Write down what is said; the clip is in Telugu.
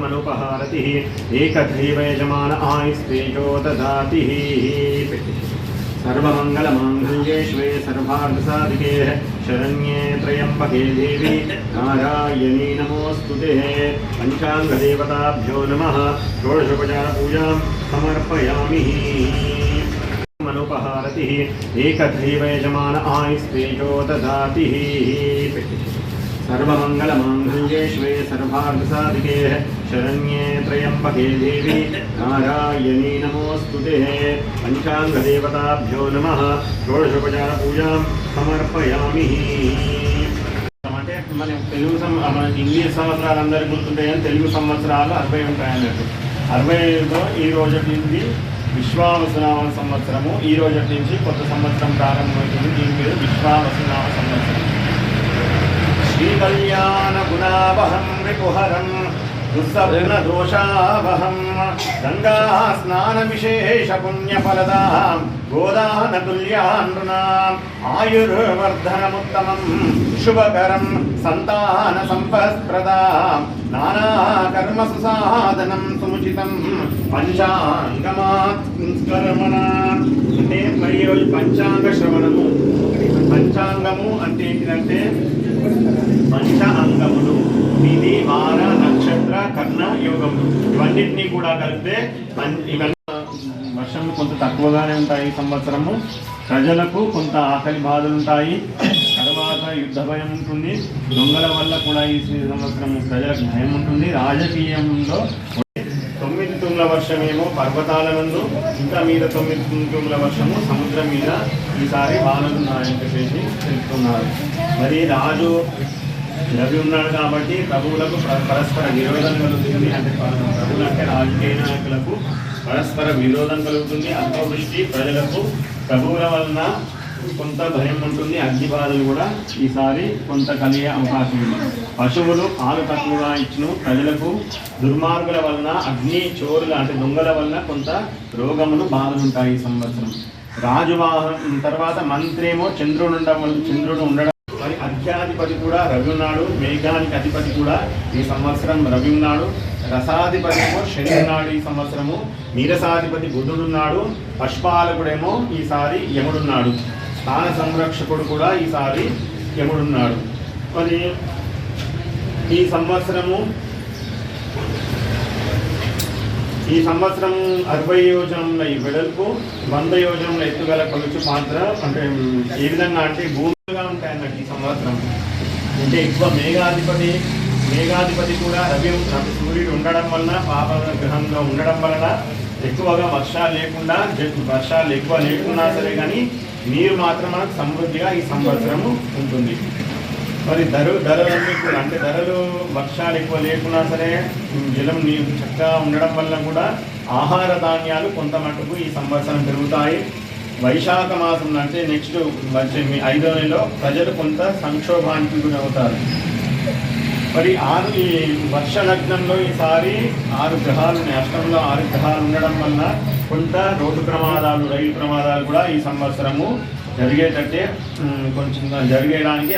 मनुपहारतिः एकथैव यजमान आयुस्तेजो ददाति सर्वमङ्गलमाङ्गल्ये शिवे सर्वार्थसाधिके शरण्ये त्र्यम्बके देवी नारायणी नमोऽस्तुते। पञ्चाङ्गदेवताभ्यो नमः। षोडशोपचारपूजां समर्पयामि। मनुपहारतिः एकथैव यजमान आयुस्तेजो ददाति सर्वमङ्गलमाङ्गल्ये शिवे सर्वार्थसाधिके शरण्ये त्र्यम्बके देवी नारायणी नमोऽस्तुते। पञ्चाङ्गदेवताभ्यो नमः। षोडशोपचारपूजां समर्पयामि। అంటే మన మన ఇంగ్లీష్ సంవత్సరాలు అందరికీ గుర్తుంటాయని తెలుగు సంవత్సరాలు 60 ఉంటాయన్నట్టు. 60లో ఈ రోజు నుంచి విశ్వావసునామ సంవత్సరము, ఈ రోజు నుంచి కొత్త సంవత్సరం ప్రారంభమవుతుంది. దీని పేరు విశ్వావసునామ సంవత్సరం. శ్రీకళ్యాణ గుణావహం రిపుహరం దుస్సప్న దోషావహం గంగా స్నాన విశేష పుణ్యఫలదాం గోదానతుల్యానృణాం ఆయుర్వర్ధనముత్తమం శుభకరం సంతాన సంపత్ప్రదాం నానాకర్మసు సాధనం సముచితం పంచాంగమాత్కర్మణాం. అంటే మరి ఈరోజు పంచాంగ శ్రవణము. పంచాంగము అంటే ఏంటిదంటే పంచ అంగములు, తిథి వార నక్షత్ర కర్ణ యోగములు ఇవన్నింటినీ కూడా కలిపితే ఇవన్నీ వర్షాలు కొంత తక్కువగానే ఉంటాయి. ఈ సంవత్సరము ప్రజలకు కొంత ఆకలి బాధలు ఉంటాయి. తర్వాత యుద్ధ భయం ఉంటుంది. దొంగల వల్ల కూడా ఈ సంవత్సరం ప్రజలకు భయం ఉంటుంది. రాజకీయంలో 9 తుమ్ముల వర్షమేమో పర్వతాల నందు, ఇంకా మీద 9 తుమ్ముల వర్షము సముద్రం మీద ఈసారి వానలున్నాయని చెప్పేసి తెలుపుతున్నారు. మరి రాజు రవి ఉన్నాడు కాబట్టి ప్రభువులకు పరస్పర విరోధం కలుగుతుంది. అంటే ప్రభువులు అంటే రాజకీయ నాయకులకు పరస్పర విరోధం కలుగుతుంది. అల్పవృష్టి, ప్రజలకు ప్రభువుల వలన కొంత భయం ఉంటుంది. అగ్ని బాధలు కూడా ఈసారి కొంత కలిగే అవకాశం ఉంది. పశువులు పాలు తక్కువగా ఇచ్చును. ప్రజలకు దుర్మార్గుల వలన, అగ్ని చోరుల అంటే దొంగల వలన కొంత రోగములు బాధలుంటాయి ఈ సంవత్సరం. రాజువాహనం తర్వాత మంత్రేమో చంద్రుడు ఉండడం. మరి అర్ఘ్యాధిపతి కూడా రవి ఉన్నాడు. మేఘానికి అధిపతి కూడా ఈ సంవత్సరం రవి ఉన్నాడు. రసాధిపతి ఏమో శని ఉన్నాడు ఈ సంవత్సరము. నీరసాధిపతి బుధుడున్నాడు. పశుపాలకుడేమో ఈసారి యముడున్నాడు. స్థాన సంరక్షకుడు కూడా ఈసారి యముడున్నాడు. మరి ఈ సంవత్సరం 60 యోజనముల ఈ వెడల్పు, 100 యోజనముల ఎత్తుగల కొలుచు పాత్ర. అంటే ఏ విధంగా అంటే భూములుగా ఉంటాయన్నట్టు ఈ సంవత్సరం. అంటే ఎక్కువ మేఘాధిపతి కూడా రవి సూర్యుడు ఉండడం వలన, పాప గ్రహంలో ఉండడం వలన ఎక్కువగా వర్షాలు ఎక్కువ లేకున్నా సరే కానీ నీరు మాత్రం మనకు సమృద్ధిగా ఈ సంవత్సరము ఉంటుంది. మరి ధరలన్నీ కూడా అంటే వర్షాలు ఎక్కువ లేకున్నా సరే జలం నీరు చక్కగా ఉండడం వల్ల కూడా ఆహార ధాన్యాలు కొంత మటుకు ఈ సంవత్సరం పెరుగుతాయి. వైశాఖ మాసం అంటే నెక్స్ట్ వచ్చే 5వ నెలలో ప్రజలు కొంత సంక్షోభానికి గురవుతారు. మరి ఈ వర్ష లగ్నంలో ఈసారి 6 గ్రహాలు ఉన్నాయి. అష్టంలో 6 గ్రహాలు ఉండడం వల్ల కొంత రోడ్డు ప్రమాదాలు, రైలు ప్రమాదాలు కూడా ఈ సంవత్సరము జరిగేటట్టే కొంచెం జరిగేయడానికి